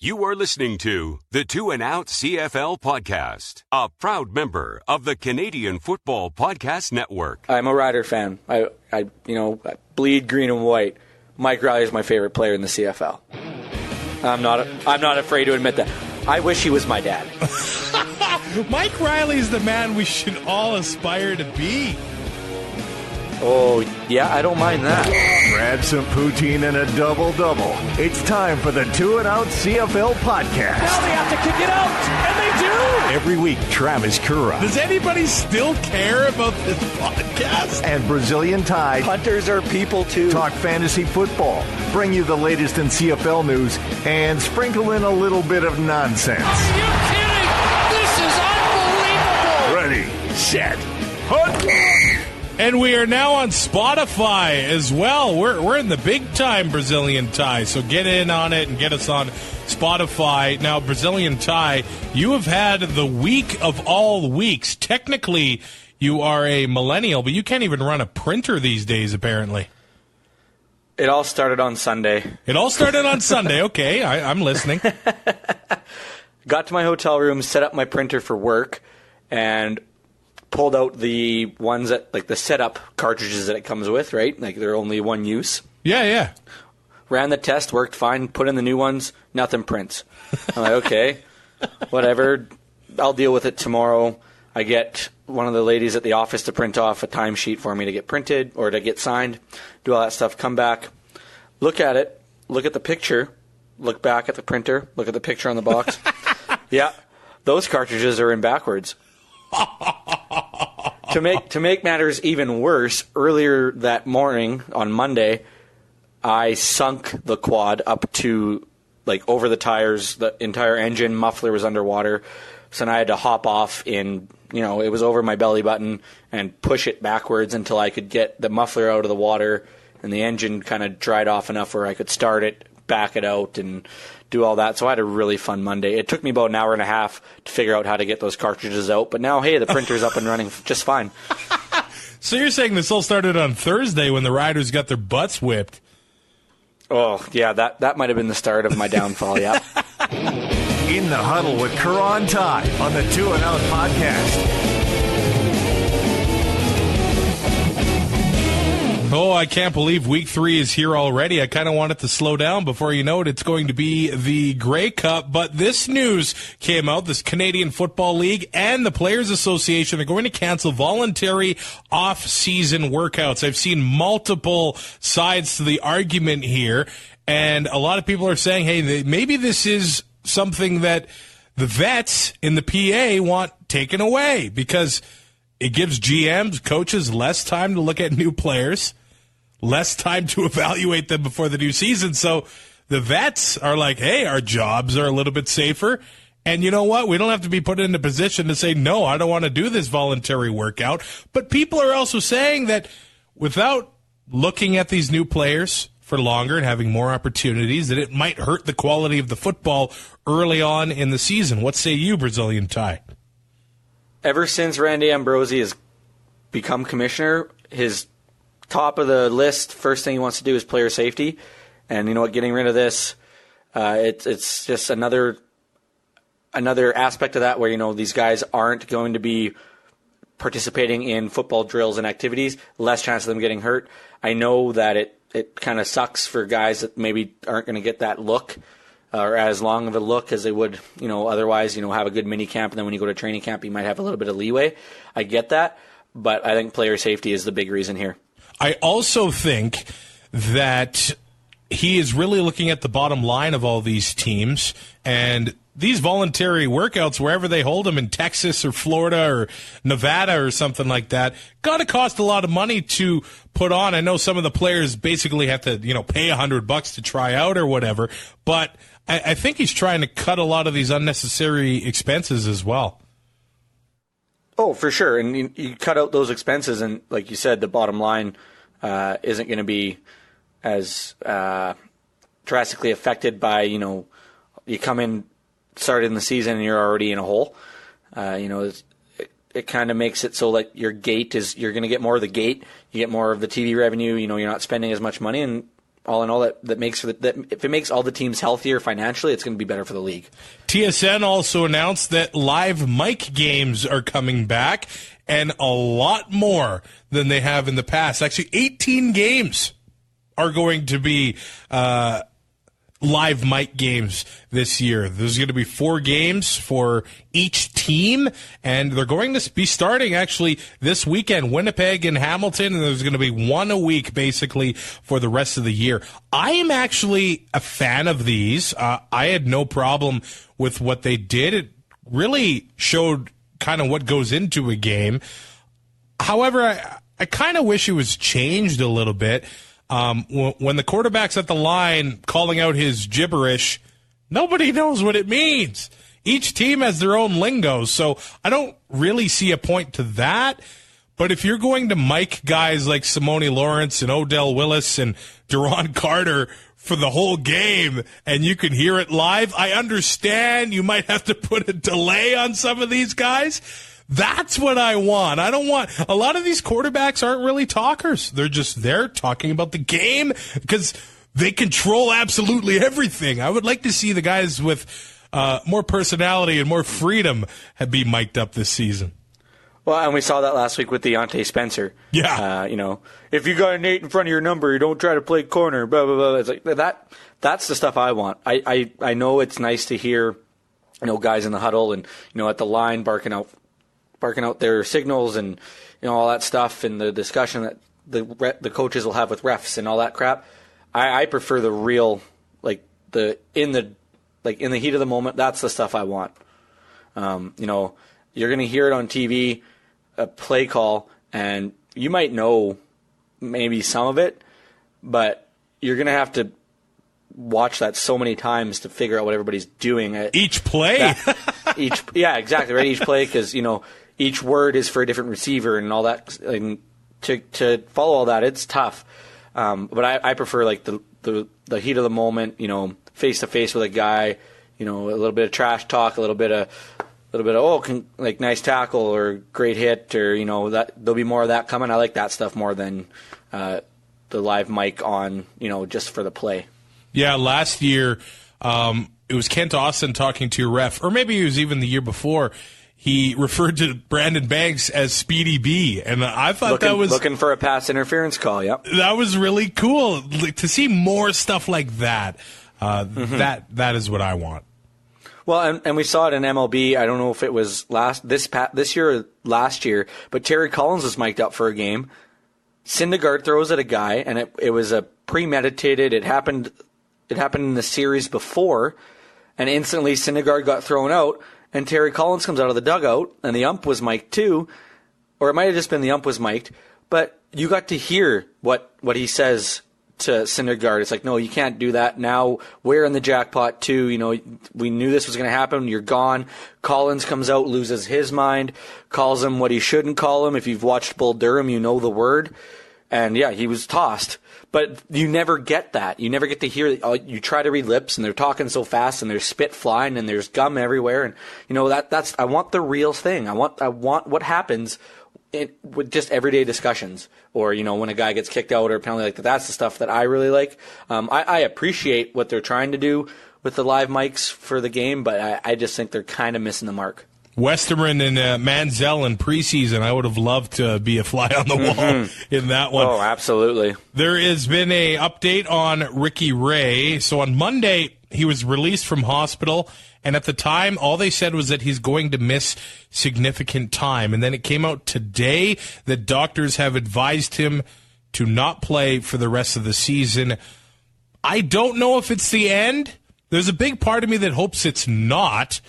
You are listening to the Two and Out CFL podcast, a proud member of the Canadian Football Podcast Network. I'm a Rider fan. I bleed green and white. Mike Riley is my favorite player in the CFL. I'm not afraid to admit that. I wish he was my dad. Mike Riley is the man we should all aspire to be. Oh, yeah, I don't mind that. Grab some poutine and a double-double. It's time for the Two and Out CFL podcast. Now they have to kick it out, and they do! Every week, Travis Currah. Does anybody still care about this podcast? And Brazilian Ty. Hunters are people, too. Talk fantasy football, bring you the latest in CFL news, and sprinkle in a little bit of nonsense. Are you kidding? This is unbelievable! Ready, set, hunt! And we are now on Spotify as well. We're in the big time, Brazilian Ty. So get in on it and get us on Spotify. Now, Brazilian Ty, you have had the week of all weeks. Technically, you are a millennial, but you can't even run a printer these days, apparently. It all started on Sunday. Okay, I'm listening. Got to my hotel room, set up my printer for work, and pulled out the ones that, like the setup cartridges that it comes with, right? Like they're only one use. Yeah. Ran the test, worked fine, put in the new ones, nothing prints. I'm like, okay, whatever, I'll deal with it tomorrow. I get one of the ladies at the office to print off a timesheet for me to get printed or to get signed, do all that stuff, come back, look at it, look at the picture, look back at the printer, look at the picture on the box. Yeah, those cartridges are in backwards. To make matters even worse, earlier that morning on Monday, I sunk the quad up to like over the tires. The entire engine muffler was underwater, so then I had to hop off it was over my belly button and push it backwards until I could get the muffler out of the water and the engine kind of dried off enough where I could start it, back it out, and do all that. So I had a really fun Monday. It took me about an hour and a half to figure out how to get those cartridges out, but now, hey, the printer's up and running just fine. So you're saying this all started on Thursday when the Riders got their butts whipped? Oh, yeah, that might have been the start of my downfall, yeah. In the Huddle with Currah and Ty on the Two and Out podcast. Oh, I can't believe week 3 is here already. I kind of want it to slow down. Before you know it, it's going to be the Grey Cup. But this news came out. This Canadian Football League and the Players Association are going to cancel voluntary off-season workouts. I've seen multiple sides to the argument here. And a lot of people are saying, hey, maybe this is something that the vets in the PA want taken away because it gives GMs, coaches less time to look at new players, less time to evaluate them before the new season. So the vets are like, hey, our jobs are a little bit safer. And you know what? We don't have to be put in a position to say, no, I don't want to do this voluntary workout. But people are also saying that without looking at these new players for longer and having more opportunities, that it might hurt the quality of the football early on in the season. What say you, Brazilian Ty? Ever since Randy Ambrosie has become commissioner, his top of the list, first thing he wants to do is player safety. And you know what, getting rid of this, it's just another aspect of that where, these guys aren't going to be participating in football drills and activities, less chance of them getting hurt. I know that it kind of sucks for guys that maybe aren't going to get that look or as long of a look as they would, otherwise, have a good mini camp. And then when you go to training camp, you might have a little bit of leeway. I get that. But I think player safety is the big reason here. I also think that he is really looking at the bottom line of all these teams, and these voluntary workouts, wherever they hold them in Texas or Florida or Nevada or something like that, got to cost a lot of money to put on. I know some of the players basically have to, pay $100 to try out or whatever, but I think he's trying to cut a lot of these unnecessary expenses as well. Oh, for sure. And you cut out those expenses, and like you said, the bottom line isn't going to be as drastically affected by, you come in, started in the season, and you're already in a hole. It kind of makes it so that your gate is, you're going to get more of the gate, you get more of the TV revenue, you're not spending as much money, and all in all, that makes that if it makes all the teams healthier financially, it's going to be better for the league. TSN also announced that live mic games are coming back, and a lot more than they have in the past. Actually, 18 games are going to be live mic games this year. There's going to be 4 games for each team, and they're going to be starting actually this weekend, Winnipeg and Hamilton, and there's going to be 1 a week basically for the rest of the year. I am actually a fan of these. I had no problem with what they did. It really showed kind of what goes into a game. However, I kind of wish it was changed a little bit. When the quarterback's at the line calling out his gibberish, nobody knows what it means. Each team has their own lingo, so I don't really see a point to that. But if you're going to mic guys like Simone Lawrence and Odell Willis and Duron Carter for the whole game and you can hear it live, I understand you might have to put a delay on some of these guys. That's what I want. I don't want – a lot of these quarterbacks aren't really talkers. They're just there talking about the game because they control absolutely everything. I would like to see the guys with more personality and more freedom be mic'd up this season. Well, and we saw that last week with Deontay Spencer. Yeah. If you got an 8 in front of your number, you don't try to play corner, blah, blah, blah. It's like that's the stuff I want. I know it's nice to hear, guys in the huddle and, at the line barking out their signals and all that stuff and the discussion that the coaches will have with refs and all that crap. I prefer the real in the heat of the moment. That's the stuff I want. You're going to hear it on TV, a play call, and you might know maybe some of it, but you're going to have to watch that so many times to figure out what everybody's doing. Each play? Yeah, exactly, right? Each play, because, each word is for a different receiver and all that. And to follow all that, it's tough. But I prefer the heat of the moment, face to face with a guy, a little bit of trash talk, a little bit of nice tackle or great hit, or that there'll be more of that coming. I like that stuff more than the live mic on, just for the play. Yeah, last year it was Kent Austin talking to a ref, or maybe it was even the year before. He referred to Brandon Banks as Speedy B, and I thought that was looking for a pass interference call. Yep, that was really cool to see more stuff like that. That is what I want. Well, and we saw it in MLB. I don't know if it was this year or last year, but Terry Collins was mic'd up for a game. Syndergaard throws at a guy, and it was a premeditated. It happened in the series before, and instantly Syndergaard got thrown out. And Terry Collins comes out of the dugout, and the ump was mic'd too, or it might have just been the ump was mic'd. But you got to hear what he says to Syndergaard. It's like, no, you can't do that. Now we're in the jackpot too. We knew this was going to happen. You're gone. Collins comes out, loses his mind, calls him what he shouldn't call him. If you've watched Bull Durham, you know the word. And yeah, he was tossed. But you never get that. You never get to hear. You try to read lips, and they're talking so fast, and there's spit flying, and there's gum everywhere, and that's. I want the real thing. I want what happens with just everyday discussions, or when a guy gets kicked out or a penalty like that. That's the stuff that I really like. I appreciate what they're trying to do with the live mics for the game, but I just think they're kind of missing the mark. Westerman and Manziel in preseason, I would have loved to be a fly on the wall in that one. Oh, absolutely. There has been a update on Ricky Ray. So on Monday, he was released from hospital, and at the time, all they said was that he's going to miss significant time. And then it came out today that doctors have advised him to not play for the rest of the season. I don't know if it's the end. There's a big part of me that hopes it's not,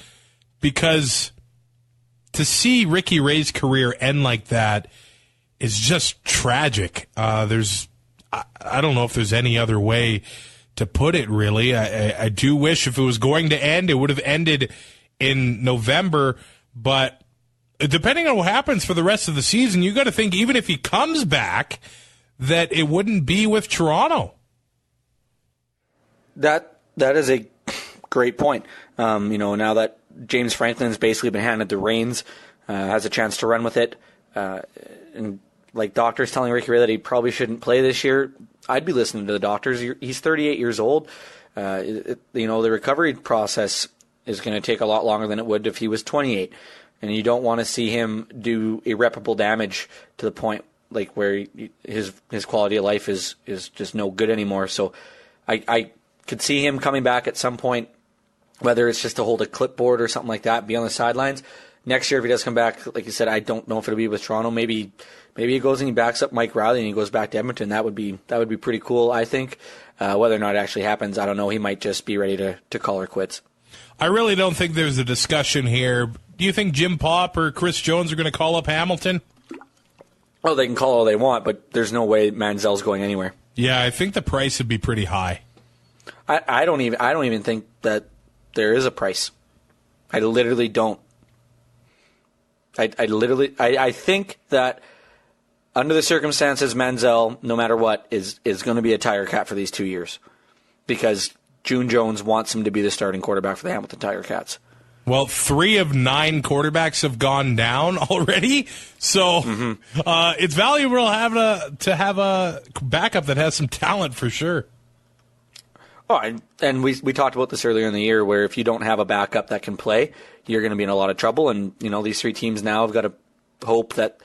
because to see Ricky Ray's career end like that is just tragic. I don't know if there's any other way to put it, really. I do wish if it was going to end, it would have ended in November. But depending on what happens for the rest of the season, you got to think, even if he comes back, that it wouldn't be with Toronto. That is a great point. Now that James Franklin's basically been handed the reins, has a chance to run with it, and like doctors telling Ricky Ray that he probably shouldn't play this year, I'd be listening to the doctors. He's 38 years old. The recovery process is going to take a lot longer than it would if he was 28. And you don't want to see him do irreparable damage to the point like where his quality of life is just no good anymore. So I could see him coming back at some point, whether it's just to hold a clipboard or something like that, be on the sidelines. Next year, if he does come back, like you said, I don't know if it'll be with Toronto. Maybe he goes and he backs up Mike Riley and he goes back to Edmonton. That would be pretty cool, I think. Whether or not it actually happens, I don't know. He might just be ready to call her quits. I really don't think there's a discussion here. Do you think Jim Popp or Chris Jones are going to call up Hamilton? Oh, they can call all they want, but there's no way Manziel's going anywhere. Yeah, I think the price would be pretty high. I don't even think that there is a price. I literally don't. I think that under the circumstances, Manziel, no matter what, is going to be a Tiger Cat for these 2 years because June Jones wants him to be the starting quarterback for the Hamilton Tiger Cats. Well, 3 of 9 quarterbacks have gone down already, so it's valuable to have a backup that has some talent for sure. Oh, and we talked about this earlier in the year, where if you don't have a backup that can play, you're going to be in a lot of trouble. And these 3 teams now have got to hope that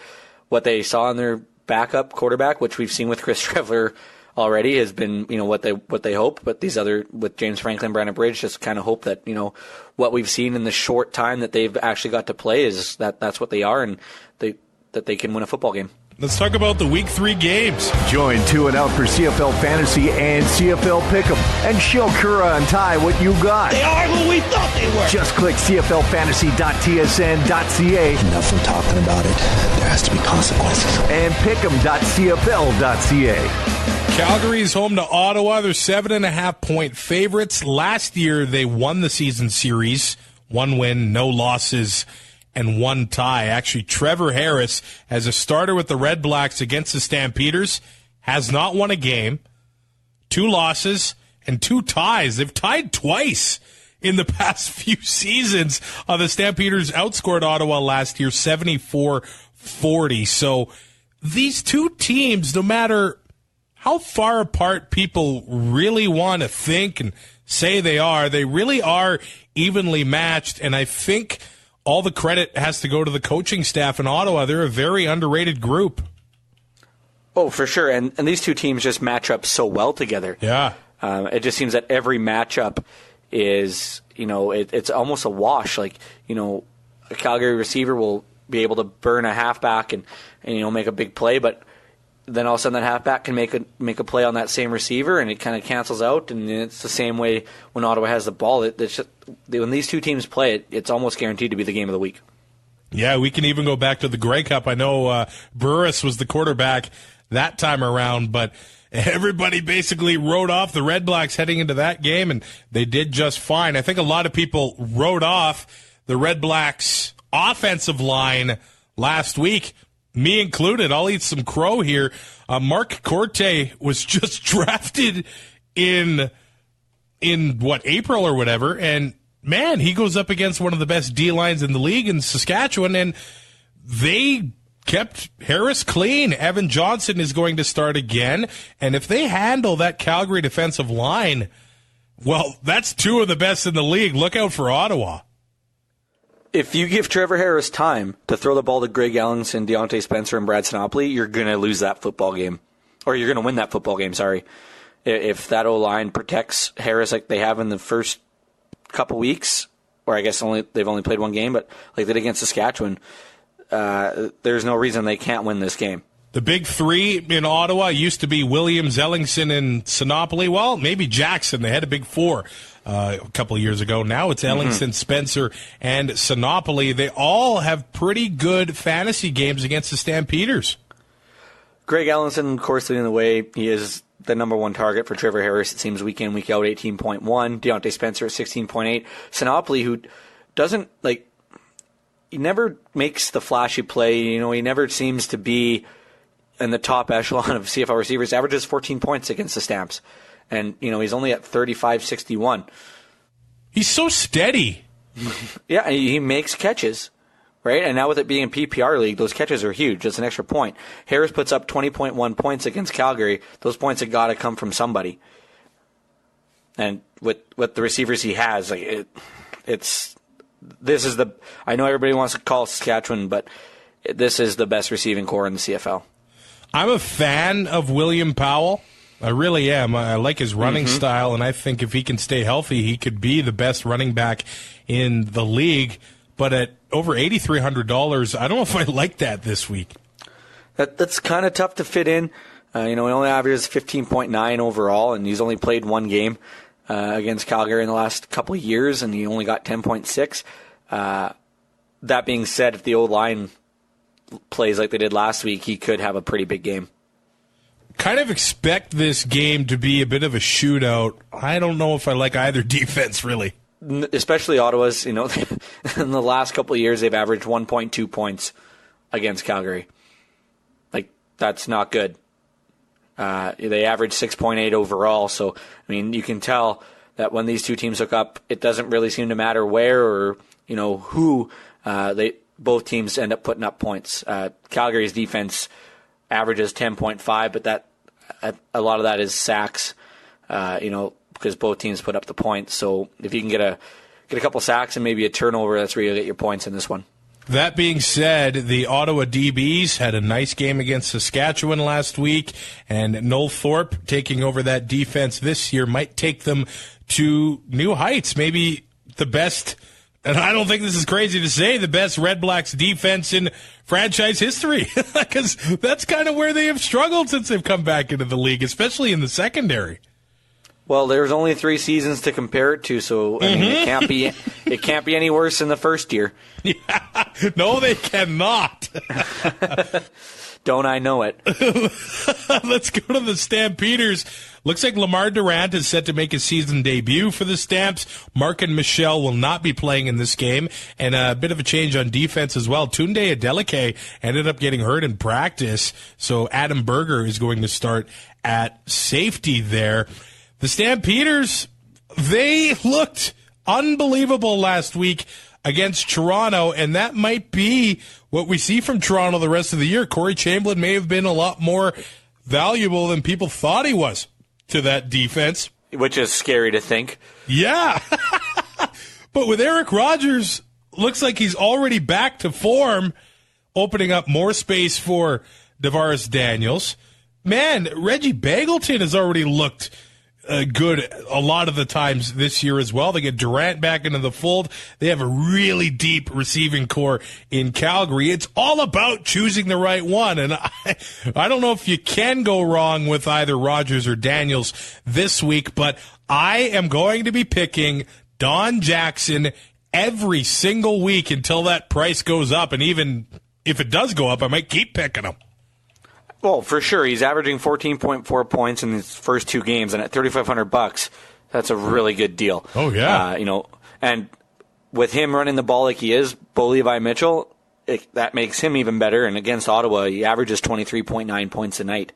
what they saw in their backup quarterback, which we've seen with Chris Trevler already, has been what they hope. But these other, with James Franklin, Brandon Bridge, just kind of hope that what we've seen in the short time that they've actually got to play is that's what they are, and that they can win a football game. Let's talk about the Week 3 games. Join 2 and Out for CFL Fantasy and CFL Pick'em and show Currah and Ty what you got. They are who we thought they were. Just click cflfantasy.tsn.ca. Enough from talking about it. There has to be consequences. And pick'em.cfl.ca. Calgary's home to Ottawa. They're 7.5-point favorites. Last year, they won the season series. 1 win, no losses, and 1 tie. Actually, Trevor Harris, as a starter with the RedBlacks against the Stampeders, has not won a game. 2 losses and 2 ties. They've tied twice in the past few seasons. The Stampeders outscored Ottawa last year 74-40. So these 2 teams, no matter how far apart people really want to think and say they really are evenly matched. And I think all the credit has to go to the coaching staff in Ottawa. They're a very underrated group. Oh, for sure. And these 2 teams just match up so well together. Yeah. It just seems that every matchup is, it's almost a wash. Like, a Calgary receiver will be able to burn a halfback and make a big play, but then all of a sudden that halfback can make a play on that same receiver, and it kind of cancels out. And it's the same way when Ottawa has the ball. When these 2 teams play, it's almost guaranteed to be the game of the week. Yeah, we can even go back to the Grey Cup. I know Burris was the quarterback that time around, but everybody basically wrote off the RedBlacks heading into that game, and they did just fine. I think a lot of people wrote off the RedBlacks offensive line last week, me included. I'll eat some crow here. Mark Corte was just drafted in April or whatever, and man, he goes up against one of the best D-lines in the league in Saskatchewan, and they kept Harris clean. Evan Johnson is going to start again, and if they handle that Calgary defensive line, well, that's 2 of the best in the league. Look out for Ottawa. If you give Trevor Harris time to throw the ball to Greg Ellenson, Deontay Spencer, and Brad Sinopoli, you're going to lose that football game. Or you're going to win that football game, sorry. If that O-line protects Harris like they have in the first couple weeks, or I guess they've only played 1 game, but like they did against Saskatchewan, there's no reason they can't win this game. The big 3 in Ottawa used to be Williams, Ellingson, and Sinopoli. Well, maybe Jackson. They had a big 4 a couple of years ago. Now it's Ellingson, Spencer, and Sinopoli. They all have pretty good fantasy games against the Stampeders. Greg Ellenson, of course, leading the way. He is the number 1 target for Trevor Harris, it seems, week in, week out, 18.1. Deontay Spencer at 16.8. Sinopoli, who doesn't, he never makes the flashy play. He never seems to be in the top echelon of CFL receivers, averages 14 points against the Stamps. And, he's only at 35-61. He's so steady. Yeah, he makes catches. right? And now with it being a PPR league, those catches are huge. That's an extra point. Harris puts up 20.1 points against Calgary. Those points have got to come from somebody. And with the receivers he has, like this is the. I know everybody wants to call Saskatchewan, but this is the best receiving core in the CFL. I'm a fan of William Powell. I really am. I like his running style, and I think if he can stay healthy, he could be the best running back in the league. But at over $8,300, I don't know if I like that this week. That's kind of tough to fit in. He only averages 15.9 overall, and he's only played one game against Calgary in the last couple of years, and he only got 10.6. That being said, if the O-line plays like they did last week, he could have a pretty big game. Kind of expect this game to be a bit of a shootout. I don't know if I like either defense, really. Especially Ottawa's, in the last couple of years, they've averaged 1.2 points against Calgary. Like, that's not good. They average 6.8 overall, so, you can tell that when these two teams hook up, it doesn't really seem to matter where or, who both teams end up putting up points. Calgary's defense averages 10.5, but that a lot of that is sacks, because both teams put up the points. So if you can get a couple sacks and maybe a turnover, that's where you'll get your points in this one. That being said, the Ottawa DBs had a nice game against Saskatchewan last week, and Noel Thorpe taking over that defense this year might take them to new heights, maybe the best. And I don't think this is crazy to say, the best RedBlacks defense in franchise history, because that's kind of where they have struggled since they've come back into the league, especially in the secondary. Well, there's only 3 seasons to compare it to, so it can't be any worse than the first year. Yeah. No, they cannot. Don't I know it? Let's go to the Stampeders. Looks like Lamar Durant is set to make his season debut for the Stamps. Mark and Michelle will not be playing in this game. And a bit of a change on defense as well. Tunde Adeleke ended up getting hurt in practice, so Adam Berger is going to start at safety there. The Stampeders, they looked unbelievable last week against Toronto, and that might be what we see from Toronto the rest of the year. Corey Chamberlain may have been a lot more valuable than people thought he was to that defense. Which is scary to think. Yeah. But with Eric Rogers, looks like he's already back to form, opening up more space for Davaris Daniels. Man, Reggie Bagleton has already looked good a lot of the times this year as well. They get Durant back into the fold. They have a really deep receiving core in Calgary. It's all about choosing the right one, and I don't know if you can go wrong with either Rogers or Daniels this week, but I am going to be picking Don Jackson every single week until that price goes up, and even if it does go up, I might keep picking him. Well, for sure. He's averaging 14.4 points in his first 2 games, and at $3,500, that's a really good deal. Oh, yeah. And with him running the ball like he is, Bo Levi Mitchell, that makes him even better. And against Ottawa, he averages 23.9 points a night.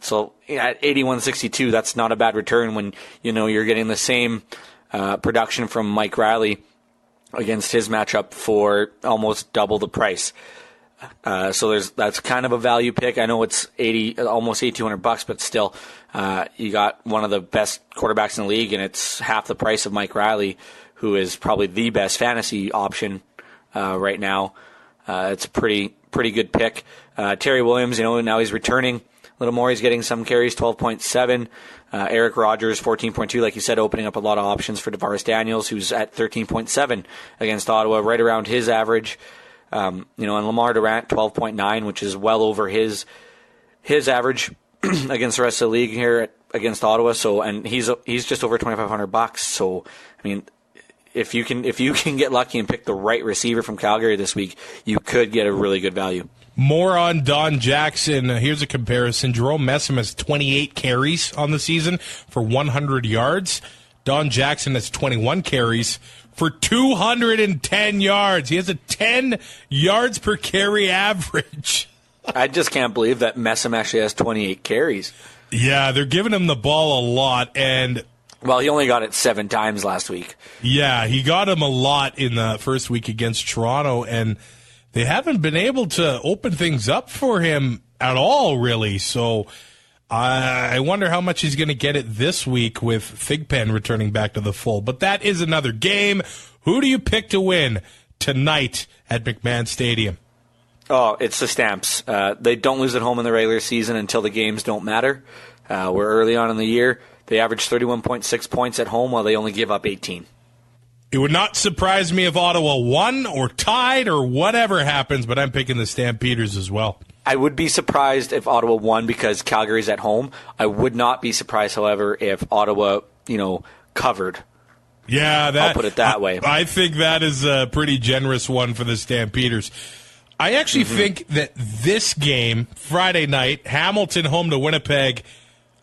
So at 81.62, that's not a bad return when you're getting the same production from Mike Riley against his matchup for almost double the price. So that's kind of a value pick. I know it's almost $8,200, but still, you got one of the best quarterbacks in the league, and it's half the price of Mike Riley, who is probably the best fantasy option right now. It's a pretty good pick. Terry Williams, now he's returning a little more. He's getting some carries, 12.7. Eric Rogers, 14.2, like you said, opening up a lot of options for Davaris Daniels, who's at 13.7 against Ottawa, right around his average. And Lamar Durant, 12.9, which is well over his average against the rest of the league here against Ottawa. So, and he's just over $2,500. So, if you can get lucky and pick the right receiver from Calgary this week, you could get a really good value. More on Don Jackson. Here's a comparison. Jerome Messam has 28 carries on the season for 100 yards. Don Jackson has 21 carries for 210 yards. He has a 10 yards per carry average. I just can't believe that Messam actually has 28 carries. Yeah, they're giving him the ball a lot, and Well, he only got it 7 times last week. Yeah, he got him a lot in the first week against Toronto, and they haven't been able to open things up for him at all, really. So I wonder how much he's going to get it this week with Thigpen returning back to the fold. But that is another game. Who do you pick to win tonight at McMahon Stadium? Oh, it's the Stamps. They don't lose at home in the regular season until the games don't matter. We're early on in the year. They average 31.6 points at home while they only give up 18. It would not surprise me if Ottawa won or tied or whatever happens, but I'm picking the Stampeders as well. I would be surprised if Ottawa won because Calgary's at home. I would not be surprised, however, if Ottawa, covered. Yeah, I'll put it that way. I think that is a pretty generous one for the Stampeders. I actually think that this game, Friday night, Hamilton home to Winnipeg,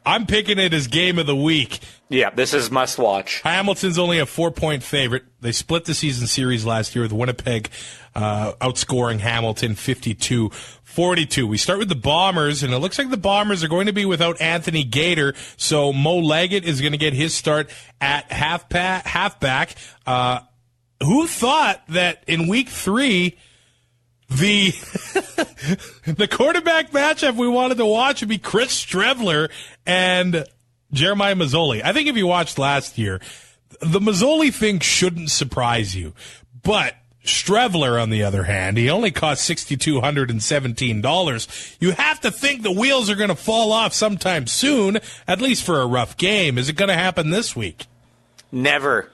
I'm picking it as game of the week. Yeah, this is must watch. Hamilton's only a 4-point favorite. They split the season series last year with Winnipeg outscoring Hamilton 52-42. We start with the Bombers, and it looks like the Bombers are going to be without Anthony Gator, so Mo Leggett is going to get his start at halfback. Who thought that in week 3 the quarterback matchup we wanted to watch would be Chris Strevler and Jeremiah Mazzoli? I think if you watched last year, the Mazzoli thing shouldn't surprise you. But Strevler, on the other hand, he only cost $6,217. You have to think the wheels are going to fall off sometime soon, at least for a rough game. Is it going to happen this week? Never.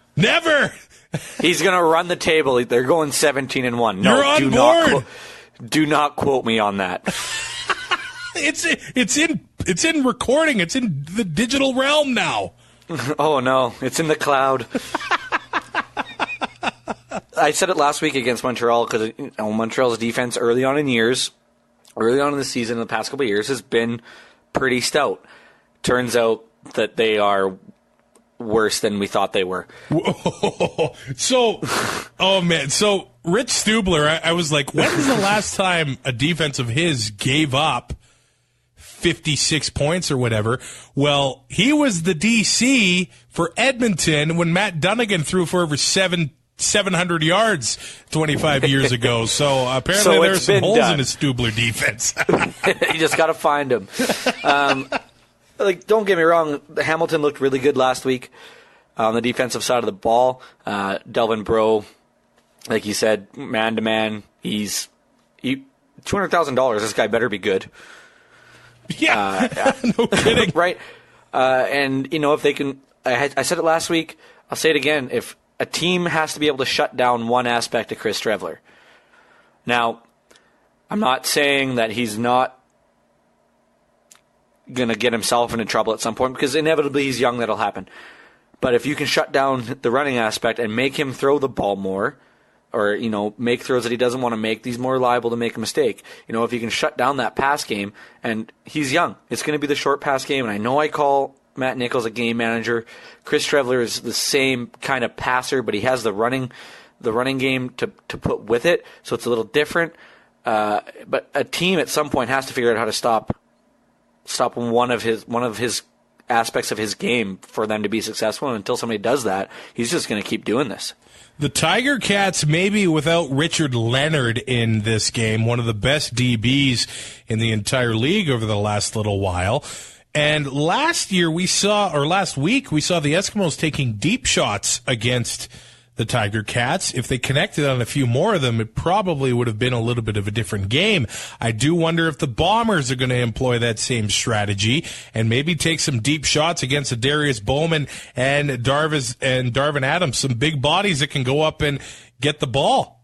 He's going to run the table. They're going 17-1. No, you're on board. Do not quote me on that. It's in recording. It's in the digital realm now. Oh no, it's in the cloud. I said it last week against Montreal because Montreal's defense early on in the season, in the past couple of years, has been pretty stout. Turns out that they are worse than we thought they were. So Rich Stubler, I was like, when was the last time a defense of his gave up 56 points or whatever? Well, he was the DC for Edmonton when Matt Dunnigan threw for over 700 yards 25 years ago. So apparently there's some holes in his Stubler defense. You just got to find them. Don't get me wrong, Hamilton looked really good last week on the defensive side of the ball. Delvin Breaux, like you said, man-to-man, he's $200,000. This guy better be good. Yeah, no kidding. Right? And, if they can, I said it last week, I'll say it again, if a team has to be able to shut down one aspect of Chris Strevler. Now, I'm not saying that he's not going to get himself into trouble at some point, because inevitably he's young, that'll happen. But if you can shut down the running aspect and make him throw the ball more, or, make throws that he doesn't want to make, he's more liable to make a mistake. If you can shut down that pass game, and he's young, it's going to be the short pass game, and I know I call Matt Nichols a game manager. Chris Strevler is the same kind of passer, but he has the running game to put with it, so it's a little different. But a team at some point has to figure out how to stop one of his aspects of his game for them to be successful. And until somebody does that, he's just going to keep doing this. The Tiger Cats, maybe without Richard Leonard in this game, one of the best DBs in the entire league over the last little while. And last week we saw the Eskimos taking deep shots against the Tiger Cats. If they connected on a few more of them, it probably would have been a little bit of a different game. I do wonder if the Bombers are going to employ that same strategy and maybe take some deep shots against Darius Bowman and Darvin Adams, some big bodies that can go up and get the ball.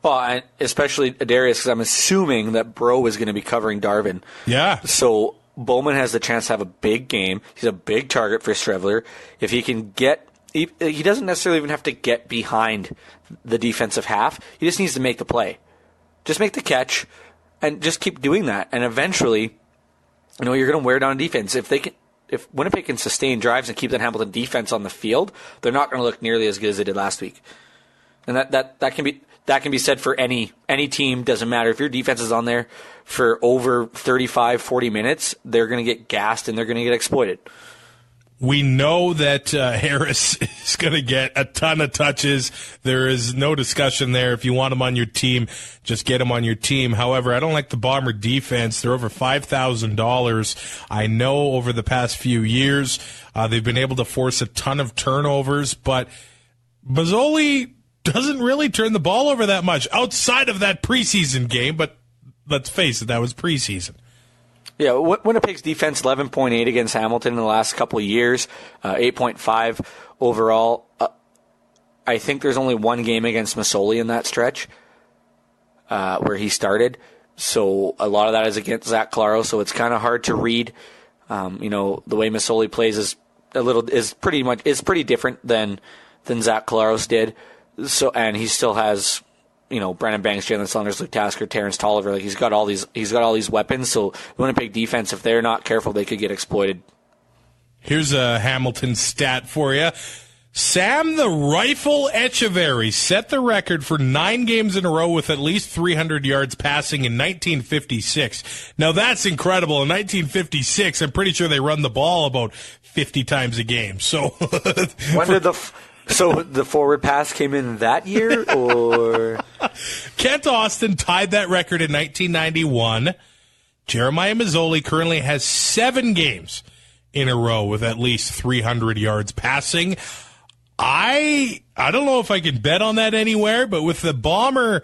Well, especially Darius, because I'm assuming that Breaux is going to be covering Darvin. Yeah. So Bowman has the chance to have a big game. He's a big target for Strevler. If he can get... He doesn't necessarily even have to get behind the defensive half. He just needs to make the play. Just make the catch and just keep doing that. And eventually, you're going to wear down defense. If Winnipeg can sustain drives and keep that Hamilton defense on the field, they're not going to look nearly as good as they did last week. And that can be said for any team. Doesn't matter. If your defense is on there for over 35, 40 minutes, they're going to get gassed and they're going to get exploited. We know that Harris is going to get a ton of touches. There is no discussion there. If you want him on your team, just get him on your team. However, I don't like the Bomber defense. They're over $5,000. I know over the past few years they've been able to force a ton of turnovers, but Mazzoli doesn't really turn the ball over that much outside of that preseason game, but let's face it, that was preseason. Yeah, Winnipeg's defense 11.8 against Hamilton in the last couple of years, 8.5 overall. I think there's only one game against Mazzoli in that stretch where he started. So a lot of that is against Zach Claro, so it's kind of hard to read. The way Mazzoli plays is pretty different than Zach Claros did. So, and he still has, Brandon Banks, Jalen Saunders, Luke Tasker, Terrence Tolliver. Like he's got all these weapons. So the Winnipeg defense, if they're not careful, they could get exploited. Here's a Hamilton stat for you. Sam the Rifle Echeverry set the record for 9 games in a row with at least 300 yards passing in 1956. Now that's incredible. In 1956, I'm pretty sure they run the ball about 50 times a game. So So the forward pass came in that year, or? Kent Austin tied that record in 1991. Jeremiah Mazzoli currently has 7 games in a row with at least 300 yards passing. I don't know if I can bet on that anywhere, but with the Bomber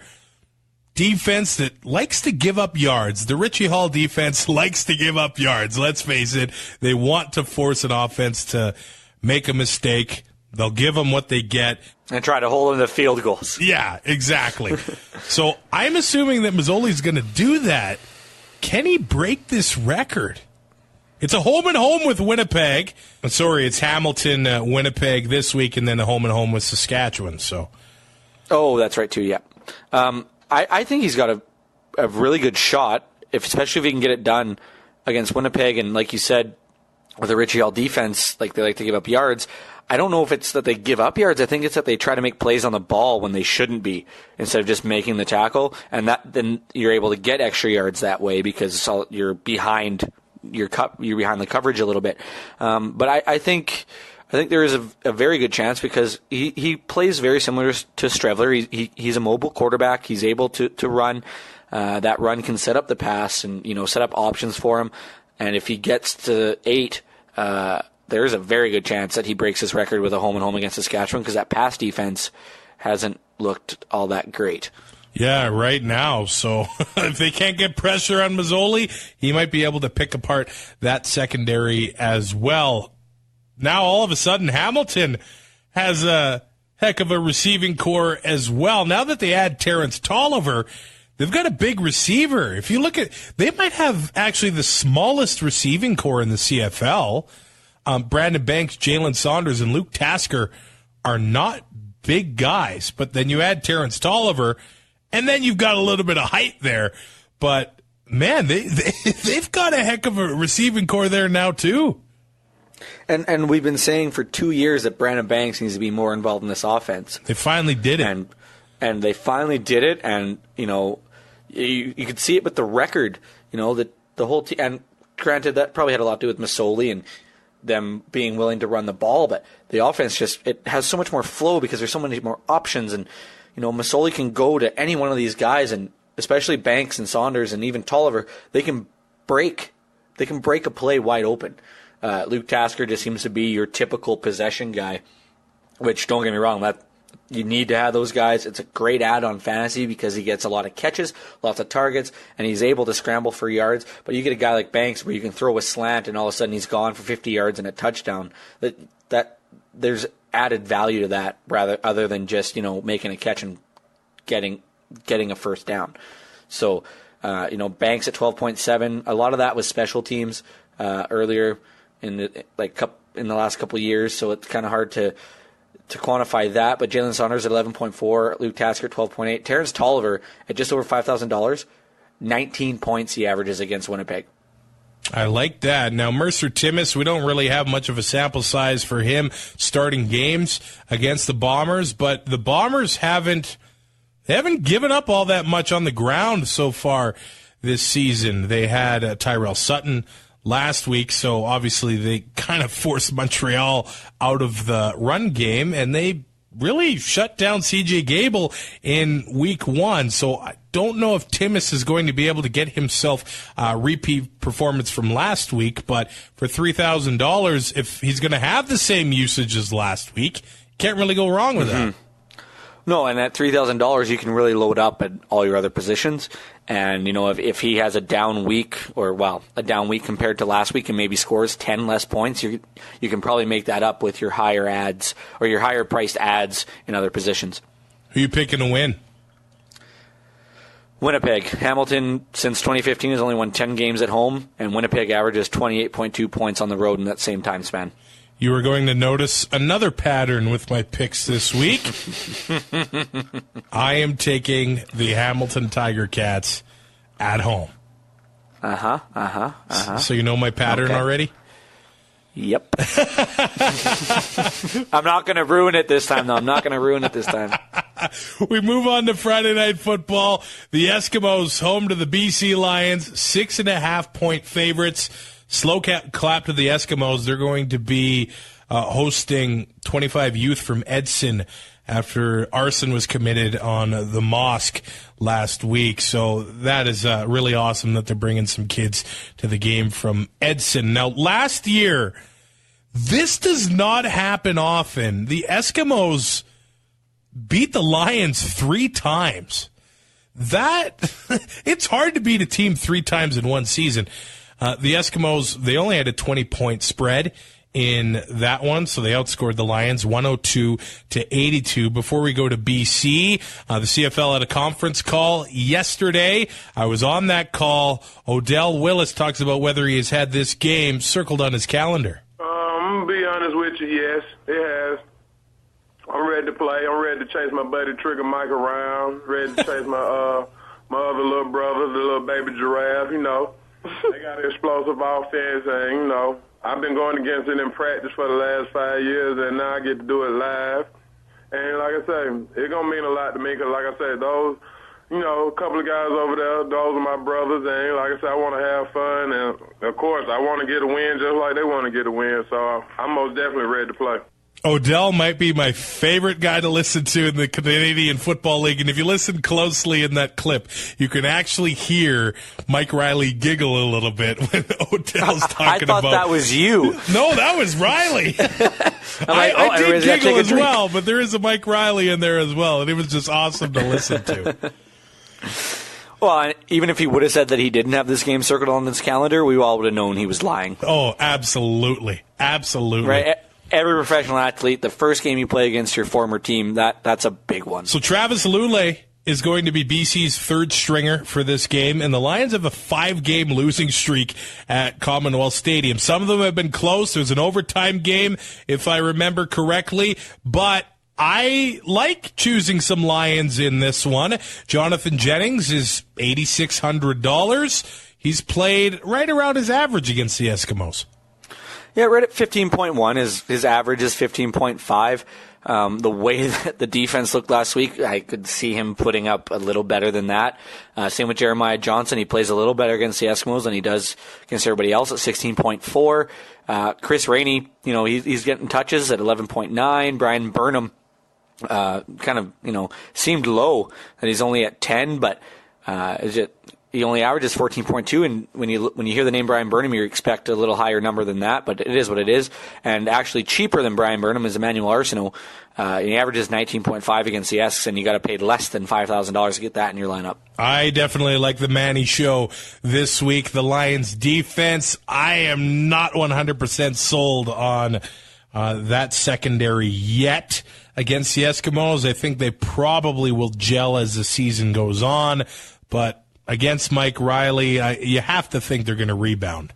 defense that likes to give up yards, the Richie Hall defense likes to give up yards. Let's face it. They want to force an offense to make a mistake. They'll give them what they get. And try to hold them to field goals. Yeah, exactly. So I'm assuming that Mazzoli's going to do that. Can he break this record? It's a home and home with Winnipeg. I'm sorry, it's Hamilton, Winnipeg this week, and then a home and home with Saskatchewan. So, oh, that's right too. Yeah, I think he's got a really good shot, especially if he can get it done against Winnipeg. And like you said, with the Richie Hall defense, like they like to give up yards. I don't know if it's that they give up yards. I think it's that they try to make plays on the ball when they shouldn't be, instead of just making the tackle, and then you're able to get extra yards that way because you're behind the coverage a little bit. But I think there is a very good chance because he plays very similar to Strevler. He's a mobile quarterback. He's able to run. That run can set up the pass and set up options for him. And if he gets to 8. There's a very good chance that he breaks his record with a home and home against Saskatchewan because that pass defense hasn't looked all that great. Yeah, right now. So if they can't get pressure on Mazzoli, he might be able to pick apart that secondary as well. Now, all of a sudden, Hamilton has a heck of a receiving core as well. Now that they add Terrence Tolliver, they've got a big receiver. If you look at, they might have actually the smallest receiving core in the CFL. Brandon Banks, Jalen Saunders, and Luke Tasker are not big guys, but then you add Terrence Tolliver, and then you've got a little bit of height there. But, man, they've got a heck of a receiving core there now, too. And we've been saying for 2 years that Brandon Banks needs to be more involved in this offense. They finally did it. And they finally did it, and, you could see it with the record, that the whole team, and granted, that probably had a lot to do with Mazzoli and them being willing to run the ball, but the offense it has so much more flow because there's so many more options, and Mazzoli can go to any one of these guys, and especially Banks and Saunders and even Tolliver, they can break a play wide open. Luke Tasker just seems to be your typical possession guy, which, don't get me wrong, that you need to have those guys. It's a great add on fantasy because he gets a lot of catches, lots of targets, and he's able to scramble for yards. But you get a guy like Banks where you can throw a slant and all of a sudden he's gone for 50 yards and a touchdown. That there's added value to that rather other than just making a catch and getting a first down. So Banks at 12.7. A lot of that was special teams earlier in the last couple of years. So it's kind of hard to quantify that, but Jalen Saunders at 11.4, Luke Tasker at 12.8, Terrence Tolliver at just over $5,000, 19 points he averages against Winnipeg. I like that. Now, Mercer Timmis, we don't really have much of a sample size for him starting games against the Bombers, but the Bombers haven't given up all that much on the ground so far this season. They had Tyrell Sutton last week, so obviously they kind of forced Montreal out of the run game, and they really shut down C.J. Gable in week 1. So I don't know if Timmins is going to be able to get himself a repeat performance from last week, but for $3,000, if he's going to have the same usage as last week, can't really go wrong with that. No, and at $3,000, you can really load up at all your other positions. And, if he has a down week, a down week compared to last week and maybe scores 10 less points, you can probably make that up with your higher ads or your higher priced ads in other positions. Who are you picking to win? Winnipeg. Hamilton, since 2015, has only won 10 games at home, and Winnipeg averages 28.2 points on the road in that same time span. You are going to notice another pattern with my picks this week. I am taking the Hamilton Tiger Cats at home. So you know my pattern already? Yep. I'm not going to ruin it this time, though. We move on to Friday Night Football. The Eskimos home to the BC Lions, 6.5-point favorites. Slow clap to the Eskimos. They're going to be hosting 25 youth from Edson after arson was committed on the mosque last week. So that is really awesome that they're bringing some kids to the game from Edson. Now, last year, this does not happen often. The Eskimos beat the Lions 3 times. It's hard to beat a team 3 times in one season. The Eskimos, they only had a 20-point spread in that one, so they outscored the Lions 102-82. Before we go to BC, the CFL had a conference call yesterday. I was on that call. Odell Willis talks about whether he has had this game circled on his calendar. I'm going to be honest with you, yes, it has. I'm ready to play. I'm ready to chase my buddy Trigger Mike around, ready to chase my other little brother, the little baby giraffe, They got an explosive offense, and, I've been going against it in practice for the last 5 years, and now I get to do it live. And like I say, it's going to mean a lot to me because, like I said, those, a couple of guys over there, those are my brothers, and like I said, I want to have fun, and, of course, I want to get a win just like they want to get a win, so I'm most definitely ready to play. Odell might be my favorite guy to listen to in the Canadian Football League, and if you listen closely in that clip, you can actually hear Mike Riley giggle a little bit when Odell's talking about... I thought that was you. No, that was Riley. I did giggle as well, but there is a Mike Riley in there as well, and it was just awesome to listen to. Well, even if he would have said that he didn't have this game circled on his calendar, we all would have known he was lying. Oh, absolutely. Absolutely. Right? Every professional athlete, the first game you play against your former team, that's a big one. So Travis Lulay is going to be BC's third stringer for this game, and the Lions have a 5-game losing streak at Commonwealth Stadium. Some of them have been close. There's an overtime game, if I remember correctly, but I like choosing some Lions in this one. Jonathan Jennings is $8,600. He's played right around his average against the Eskimos. Yeah, right at 15.1. His average is 15.5. The way that the defense looked last week, I could see him putting up a little better than that. Same with Jeremiah Johnson. He plays a little better against the Eskimos than he does against everybody else at 16.4. Chris Rainey, he's getting touches at 11.9. Brian Burnham seemed low that he's only at 10, but he only averages 14.2, and when you hear the name Brian Burnham, you expect a little higher number than that, but it is what it is. And actually cheaper than Brian Burnham is Emmanuel Arsenault. He averages 19.5 against the Esks, and you got to pay less than $5,000 to get that in your lineup. I definitely like the Manny show this week. The Lions defense, I am not 100% sold on that secondary yet against the Eskimos. I think they probably will gel as the season goes on, but against Mike Riley, you have to think they're going to rebound.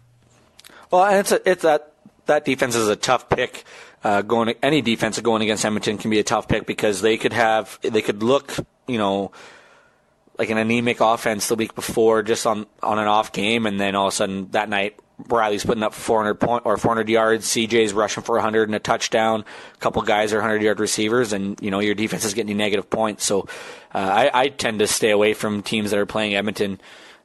Well, and it's that defense is a tough pick. Any defense going against Edmonton can be a tough pick because they could look, like an anemic offense the week before, just on an off game, and then all of a sudden that night Riley's putting up 400 yards, CJ's rushing for 100 and a touchdown, a couple guys are 100-yard receivers, and your defense is getting you negative points. So I tend to stay away from teams that are playing Edmonton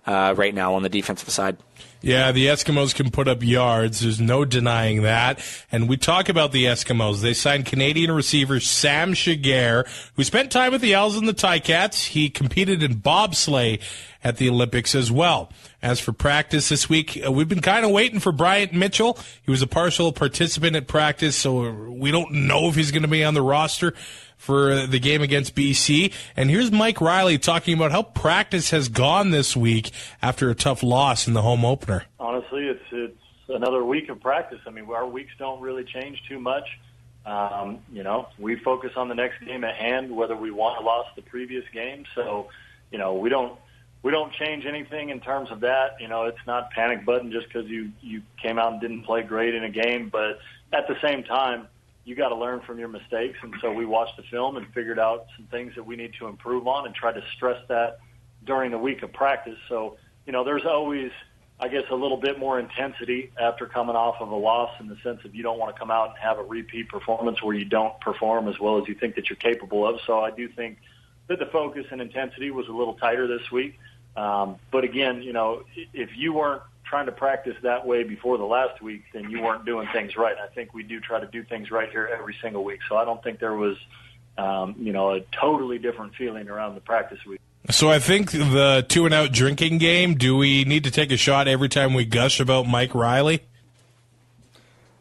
right now on the defensive side. Yeah, the Eskimos can put up yards. There's no denying that. And we talk about the Eskimos. They signed Canadian receiver Sam Shiger, who spent time with the Owls and the Ticats. He competed in bobsleigh at the Olympics as well. As for practice this week, we've been kind of waiting for Bryant Mitchell. He was a partial participant at practice, so we don't know if he's going to be on the roster for the game against BC. And here's Mike Riley talking about how practice has gone this week after a tough loss in the home opener. Honestly, it's another week of practice. I mean, our weeks don't really change too much. We focus on the next game at hand, whether we won or lost the previous game. So, we don't change anything in terms of that. It's not panic button just because you came out and didn't play great in a game. But at the same time, you got to learn from your mistakes. And so we watched the film and figured out some things that we need to improve on and try to stress that during the week of practice. So, there's always, I guess, a little bit more intensity after coming off of a loss, in the sense of you don't want to come out and have a repeat performance where you don't perform as well as you think that you're capable of. So I do think that the focus and intensity was a little tighter this week. But again, if you weren't trying to practice that way before the last week, then you weren't doing things right. I think we do try to do things right here every single week. So I don't think there was, a totally different feeling around the practice week. So I think the 2-and-out drinking game, do we need to take a shot every time we gush about Mike Riley?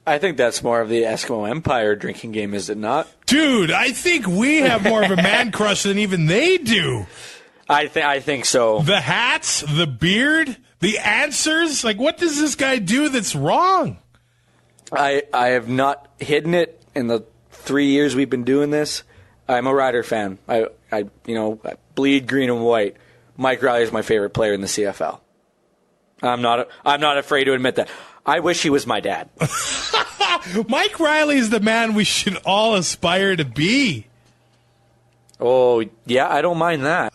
I think that's more of the Eskimo Empire drinking game, is it not? Dude, I think we have more of a man crush than even they do. I think so. The hats, the beard, the answers. Like, what does this guy do that's wrong? I have not hidden it in the 3 years we've been doing this. I'm a Rider fan. I bleed green and white. Mike Riley is my favorite player in the CFL. I'm not afraid to admit that. I wish he was my dad. Mike Riley is the man we should all aspire to be. Oh, yeah, I don't mind that.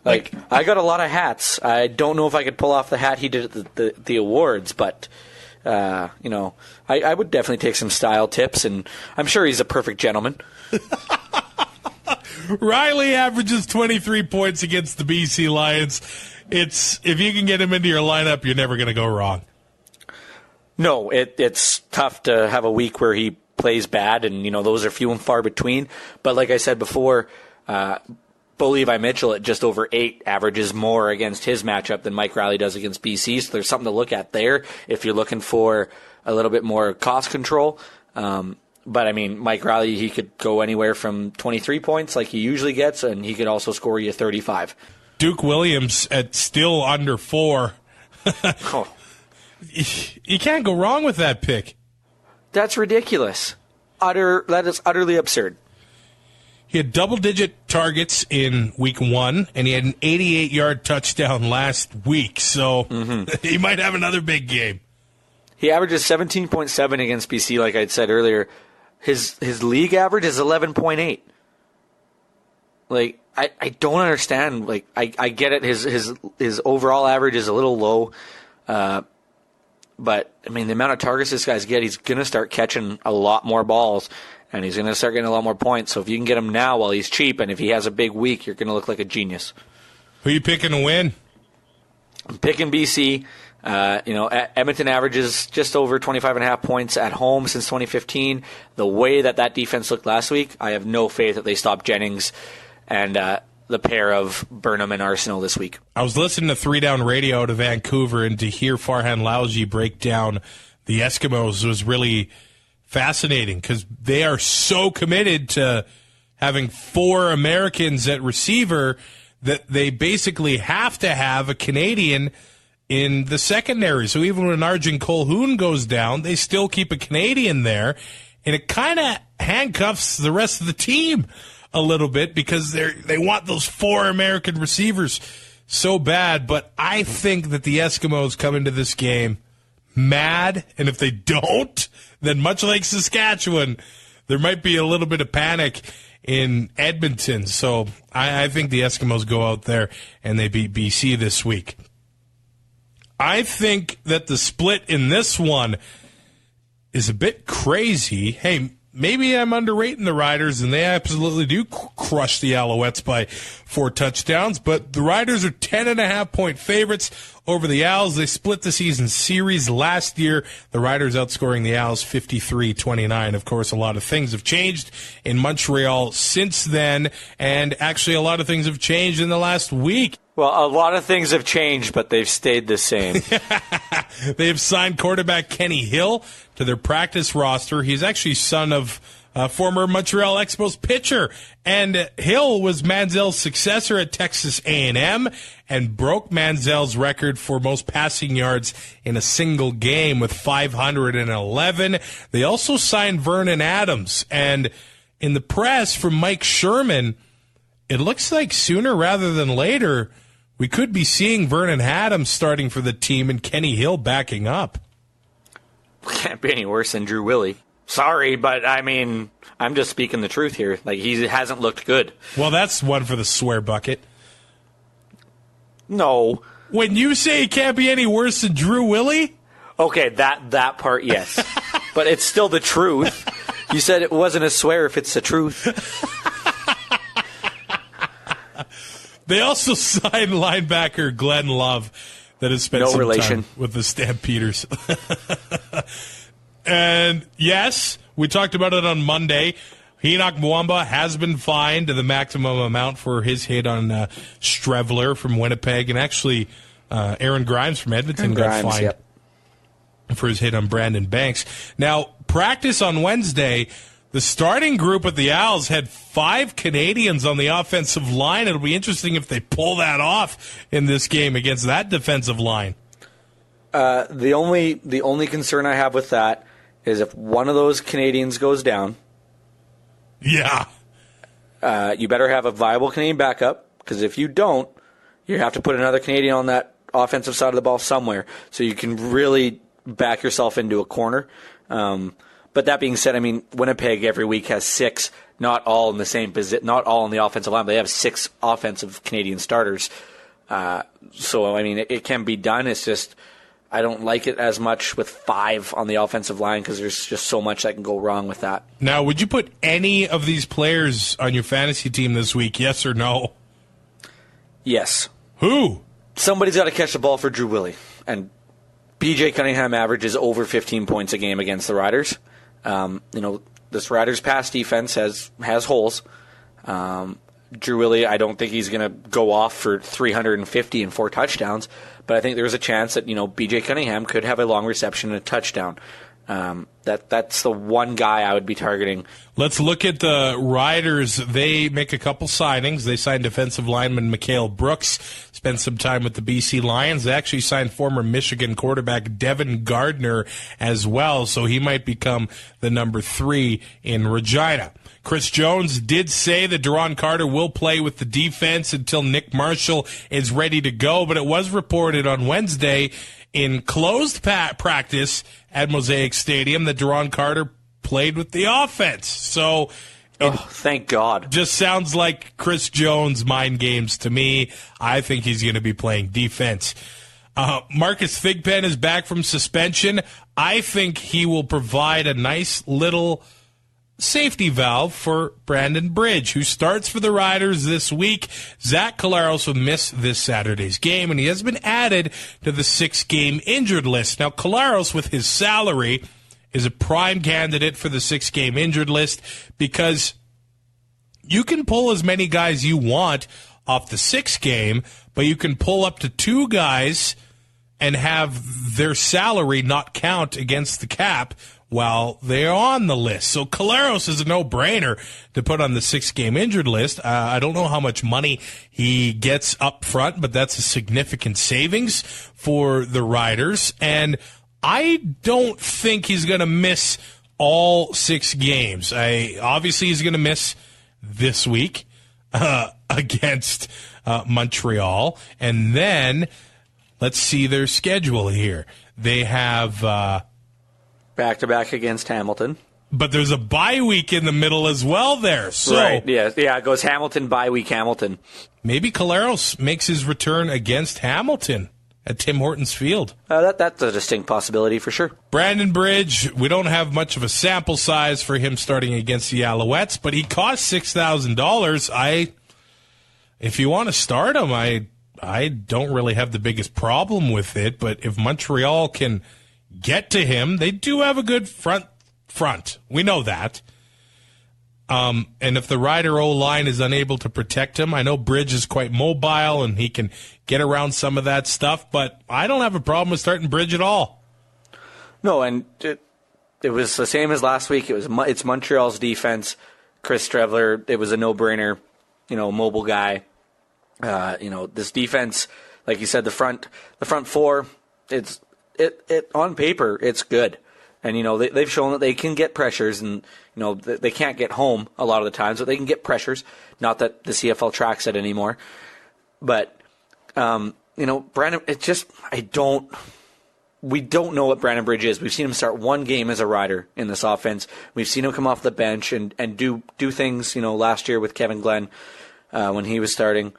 I got a lot of hats. I don't know if I could pull off the hat he did at the awards, but, I would definitely take some style tips, and I'm sure he's a perfect gentleman. Riley averages 23 points against the BC Lions. If you can get him into your lineup, you're never going to go wrong. No, it's tough to have a week where he plays bad, and those are few and far between. But like I said before, Bo Levi Mitchell at just over 8 averages more against his matchup than Mike Riley does against BC. So there's something to look at there if you're looking for a little bit more cost control. But I mean, Mike Riley, he could go anywhere from 23 points like he usually gets, and he could also score you 35. Duke Williams at still under 4. Oh. You can't go wrong with that pick. That's ridiculous. That is utterly absurd. He had double-digit targets in week 1, and he had an 88-yard touchdown last week, so he might have another big game. He averages 17.7 against BC, like I said earlier. His league average is 11.8. Like, I don't understand. Like, I get it. His overall average is a little low. But, I mean, the amount of targets this guy's get, he's going to start catching a lot more balls, and he's going to start getting a lot more points. So if you can get him now while he's cheap, and if he has a big week, you're going to look like a genius. Who are you picking to win? I'm picking BC. Edmonton averages just over 25.5 points at home since 2015. The way that defense looked last week, I have no faith that they stop Jennings and the pair of Burnham and Arsenal this week. I was listening to 3 Down Radio to Vancouver, and to hear Farhan Lalji break down the Eskimos was really fascinating because they are so committed to having 4 Americans at receiver that they basically have to have a Canadian in the secondary. So even when Arjun Colquhoun goes down, they still keep a Canadian there, and it kind of handcuffs the rest of the team a little bit because they want those 4 American receivers so bad. But I think that the Eskimos come into this game mad, and if they don't, then much like Saskatchewan, there might be a little bit of panic in Edmonton. So I think the Eskimos go out there and they beat BC this week. I think that the split in this one is a bit crazy. Hey, maybe I'm underrating the Riders, and they absolutely do crush the Alouettes by 4 touchdowns. But the Riders are 10.5-point favorites over the Owls. They split the season series last year. The Riders outscoring the Owls 53-29. Of course, a lot of things have changed in Montreal since then, and actually a lot of things have changed in the last week. Well, a lot of things have changed, but they've stayed the same. They have signed quarterback Kenny Hill to their practice roster. He's actually son of former Montreal Expos pitcher. And Hill was Manziel's successor at Texas A&M and broke Manziel's record for most passing yards in a single game with 511. They also signed Vernon Adams. And in the press from Mike Sherman, it looks like sooner rather than later, we could be seeing Vernon Adams starting for the team and Kenny Hill backing up. Can't be any worse than Drew Willie. Sorry, but I mean, I'm just speaking the truth here. Like, he hasn't looked good. Well, that's one for the swear bucket. No. When you say it can't be any worse than Drew Willie? Okay, that part, yes. But it's still the truth. You said it wasn't a swear if it's the truth. They also signed linebacker Glenn Love that has spent some time with the Stampeders. And yes, we talked about it on Monday. Enoch Mwamba has been fined the maximum amount for his hit on Strevler from Winnipeg. And actually, Aaron Grimes from Edmonton got fined for his hit on Brandon Banks. Now, practice on Wednesday, the starting group at the Owls had 5 Canadians on the offensive line. It'll be interesting if they pull that off in this game against that defensive line. The only concern I have with that is if one of those Canadians goes down. Yeah. You better have a viable Canadian backup, because if you don't, you have to put another Canadian on that offensive side of the ball somewhere so you can really back yourself into a corner. But that being said, I mean, Winnipeg every week has 6, not all in the same position, not all in the offensive line, but they have 6 offensive Canadian starters. So, I mean, it can be done. It's just, I don't like it as much with 5 on the offensive line because there's just so much that can go wrong with that. Now, would you put any of these players on your fantasy team this week, yes or no? Yes. Who? Somebody's got to catch the ball for Drew Willie. And BJ Cunningham averages over 15 points a game against the Riders. This Riders' pass defense has holes. Drew Willie, I don't think he's going to go off for 350 and 4 touchdowns, but I think there's a chance that, BJ Cunningham could have a long reception and a touchdown. That's the one guy I would be targeting. Let's look at the Riders. They make a couple signings. They signed defensive lineman Mikhail Brooks, spent some time with the BC Lions. They actually signed former Michigan quarterback Devin Gardner as well, so he might become the number 3 in Regina. Chris Jones did say that Deron Carter will play with the defense until Nick Marshall is ready to go, but it was reported on Wednesday in closed practice at Mosaic Stadium that Deron Carter played with the offense. So, thank God. Just sounds like Chris Jones mind games to me. I think he's going to be playing defense. Marcus Thigpen is back from suspension. I think he will provide a nice little safety valve for Brandon Bridge, who starts for the Riders this week. Zach Collaros will miss this Saturday's game, and he has been added to the 6-game injured list. Now, Collaros, with his salary, is a prime candidate for the 6-game injured list because you can pull as many guys you want off the 6th game, but you can pull up to 2 guys and have their salary not count against the cap while they're on the list. So Collaros is a no-brainer to put on the 6-game injured list. I don't know how much money he gets up front, but that's a significant savings for the Riders. And I don't think he's going to miss all 6 games. Obviously, he's going to miss this week against Montreal. And then let's see their schedule here. They have back-to-back against Hamilton. But there's a bye week in the middle as well there. So right, yeah, it goes Hamilton, bye week, Hamilton. Maybe Collaros makes his return against Hamilton at Tim Hortons Field. That's a distinct possibility for sure. Brandon Bridge, we don't have much of a sample size for him starting against the Alouettes, but he cost $6,000. If you want to start him, I don't really have the biggest problem with it, but if Montreal can get to him, they do have a good front. We know that. And if the Rider O-line is unable to protect him, I know Bridge is quite mobile and he can get around some of that stuff, but I don't have a problem with starting Bridge at all. No, and it was the same as last week. It's Montreal's defense. Chris Streveler, it was a no-brainer, mobile guy. This defense, like you said, the front four, it on paper, it's good. And, they've shown that they can get pressures and, they can't get home a lot of the times, but they can get pressures. Not that the CFL tracks it anymore. But, Brandon, we don't know what Brandon Bridge is. We've seen him start one game as a Rider in this offense. We've seen him come off the bench and do things, last year with Kevin Glenn when he was starting.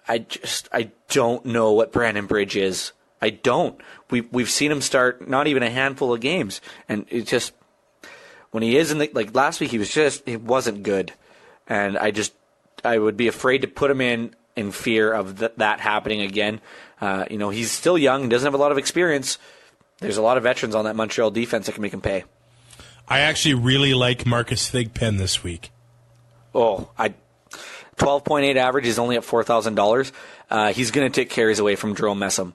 I don't know what Brandon Bridge is. I don't. We've seen him start not even a handful of games, and it just when he is in last week he wasn't good, and I would be afraid to put him in fear of that happening again. He's still young and doesn't have a lot of experience. There's a lot of veterans on that Montreal defense that can make him pay. I actually really like Marcus Thigpen this week. 12.8 average is only at $4,000. He's going to take carries away from Jerome Messam.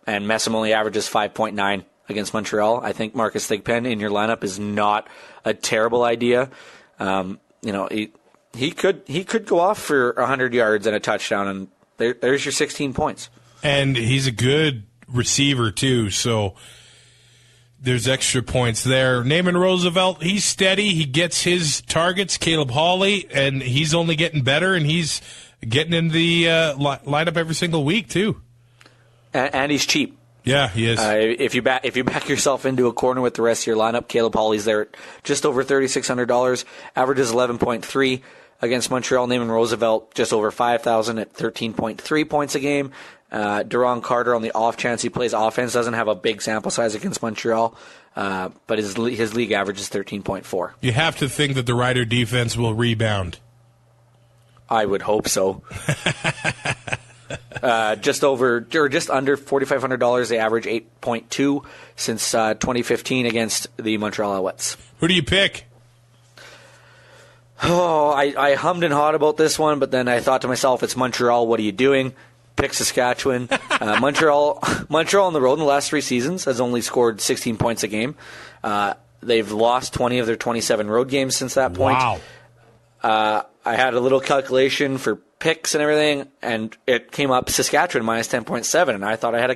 And Messam only averages 5.9 against Montreal. I think Marcus Thigpen in your lineup is not a terrible idea. He could go off for 100 yards and a touchdown, and there's your 16 points. And he's a good receiver, too, so there's extra points there. Naaman Roosevelt, he's steady. He gets his targets. Caleb Hawley, and he's only getting better, and he's getting in the lineup every single week, too. And he's cheap. Yeah, he is. If you back yourself into a corner with the rest of your lineup, Caleb Hawley's there at just over $3,600. Averages 11.3 against Montreal. Naaman Roosevelt just over 5,000 at 13.3 points a game. Deron Carter, on the off chance he plays offense, doesn't have a big sample size against Montreal, but his league average is 13.4. You have to think that the Rider defense will rebound. I would hope so. Just under $4,500. They average 8.2 since 2015 against the Montreal Alouettes. Who do you pick? I hummed and hawed about this one, but then I thought to myself, it's Montreal. What are you doing? Pick Saskatchewan. Montreal on the road in the last 3 seasons has only scored 16 points a game. They've lost 20 of their 27 road games since that point. Wow. I had a little calculation for picks and everything, and it came up Saskatchewan minus 10.7, and I thought I had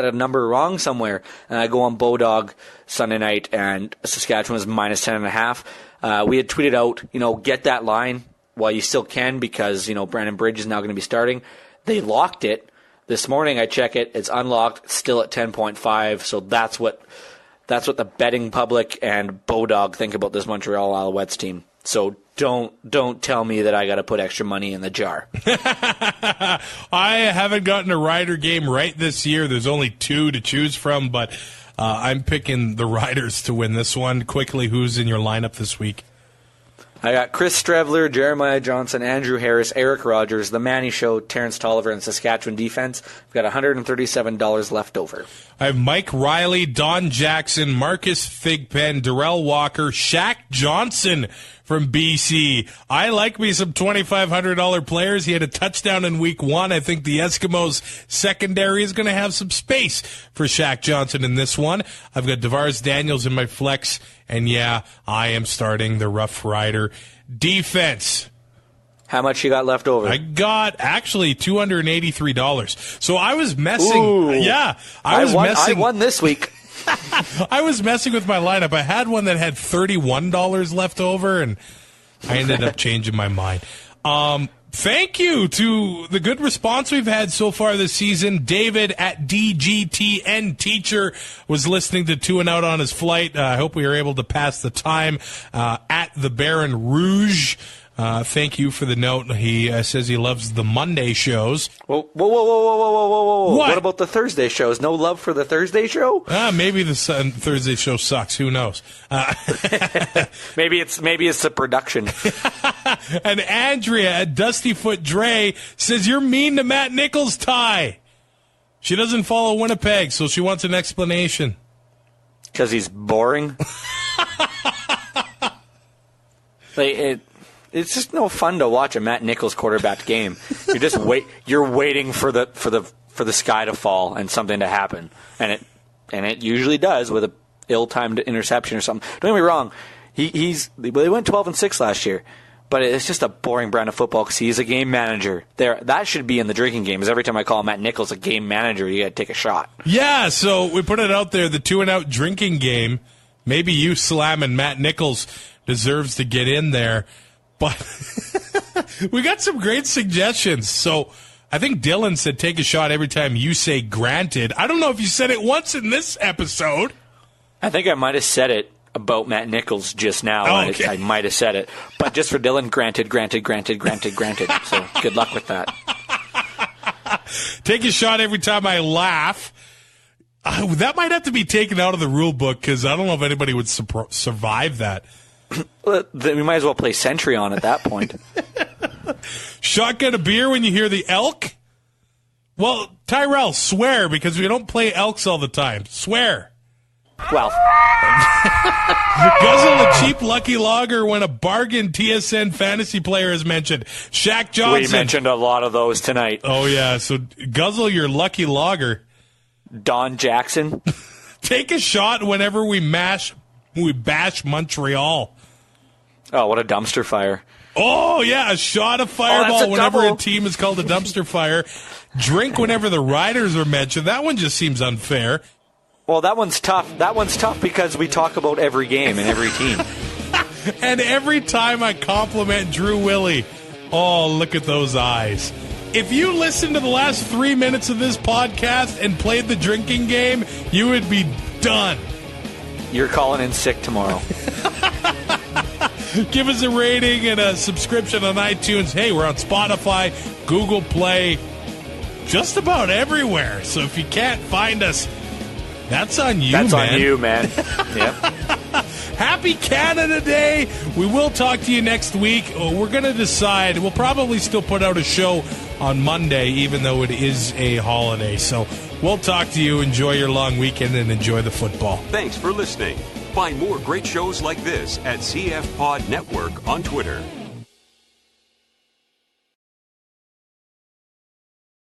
a number wrong somewhere. And I go on Bodog Sunday night, and Saskatchewan was minus 10.5. We had tweeted out, get that line while you still can, because Brandon Bridge is now going to be starting. They locked it this morning. I check it; it's unlocked, still at 10.5. So that's what the betting public and Bodog think about this Montreal Alouettes team. So don't tell me that I got to put extra money in the jar. I haven't gotten a Rider game right this year. There's only 2 to choose from, but I'm picking the Riders to win this one. Quickly, who's in your lineup this week? I got Chris Streveler, Jeremiah Johnson, Andrew Harris, Eric Rogers, The Manny Show, Terrence Tolliver, and Saskatchewan defense. I've got $137 left over. I have Mike Riley, Don Jackson, Marcus Thigpen, Darrell Walker, Shaq Johnson from BC. I like me some $2,500 players. He had a touchdown in week 1. I think the Eskimos secondary is going to have some space for Shaq Johnson in this one. I've got DeVaris Daniels in my flex, and yeah, I am starting the Rough Rider defense. How much you got left over? I got actually $283. So I was messing. Ooh. Yeah, I won this week. I was messing with my lineup. I had one that had $31 left over, and I ended up changing my mind. Thank you to the good response we've had so far this season. David at DGTN Teacher was listening to 2 and Out on his flight. I hope we were able to pass the time. At the Baron Rouge Thank you for the note. He says he loves the Monday shows. Whoa. What about the Thursday shows? No love for the Thursday show? Maybe the Thursday show sucks. Who knows? Maybe it's the production. And Andrea at Dustyfoot Dre says, you're mean to Matt Nichols, Ty. She doesn't follow Winnipeg, so she wants an explanation. Because he's boring? It's just no fun to watch a Matt Nichols quarterbacked game. You're just you're waiting for the sky to fall and something to happen, and it usually does with a ill-timed interception or something. Don't get me wrong, they went 12-6 last year, but it's just a boring brand of football because he's a game manager. That should be in the drinking game. Because every time I call Matt Nichols a game manager, you got to take a shot. Yeah, so we put it out there, the 2-and-out drinking game. Maybe you slamming Matt Nichols deserves to get in there. But we got some great suggestions. So I think Dylan said take a shot every time you say granted. I don't know if you said it once in this episode. I think I might have said it about Matt Nichols just now. Oh, okay. I might have said it. But just for Dylan, granted. So good luck with that. Take a shot every time I laugh. That might have to be taken out of the rule book because I don't know if anybody would survive that. Well, then we might as well play Sentry on at that point. Shotgun a beer when you hear the elk? Well, Tyrell, swear, because we don't play elks all the time. Swear. Well. Guzzle a cheap Lucky Lager when a bargain TSN fantasy player is mentioned. Shaq Johnson. We mentioned a lot of those tonight. Oh, yeah. So guzzle your Lucky Lager. Don Jackson. Take a shot whenever we bash Montreal. Oh, what a dumpster fire. Oh, yeah, a shot of Fireball whenever a team is called a dumpster fire. Drink whenever the Riders are mentioned. That one just seems unfair. Well, that one's tough. That one's tough because we talk about every game and every team. And every time I compliment Drew Willie, oh, look at those eyes. If you listened to the last 3 minutes of this podcast and played the drinking game, you would be done. You're calling in sick tomorrow. Give us a rating and a subscription on iTunes. Hey, we're on Spotify, Google Play, just about everywhere. So if you can't find us, that's on you, That's man. on you, man. Yep. Happy Canada Day. We will talk to you next week. We're going to decide. We'll probably still put out a show on Monday, even though it is a holiday. So we'll talk to you. Enjoy your long weekend and enjoy the football. Thanks for listening. Find more great shows like this at CF Pod Network on Twitter.